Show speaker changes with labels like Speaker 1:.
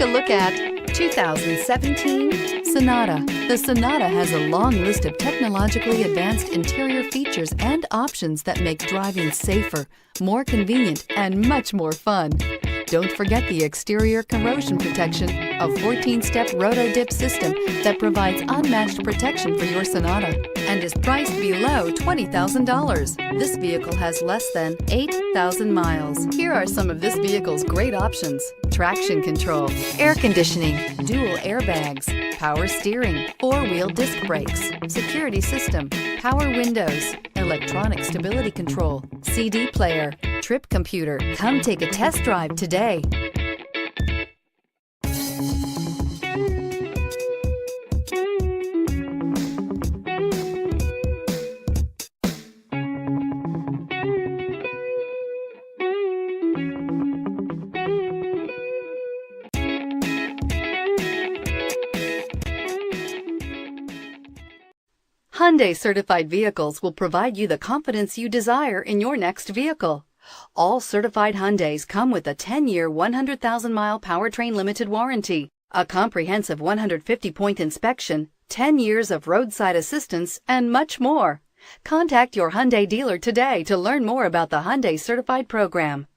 Speaker 1: a look at 2017 Sonata. The Sonata has a long list of technologically advanced interior features and options that make driving safer, more convenient, and much more fun. Don't forget the exterior corrosion protection, a 14-step roto-dip system that provides unmatched protection for your Sonata and is priced below $20,000. This vehicle has less than 8,000 miles. Here are some of this vehicle's great options: traction control, air conditioning, dual airbags, power steering, four-wheel disc brakes, security system, power windows, electronic stability control, CD player, trip computer. Come take a test drive today. Hyundai certified vehicles will provide you the confidence you desire in your next vehicle. All certified Hyundais come with a 10-year, 100,000-mile powertrain limited warranty, a comprehensive 150-point inspection, 10 years of roadside assistance, and much more. Contact your Hyundai dealer today to learn more about the Hyundai Certified program.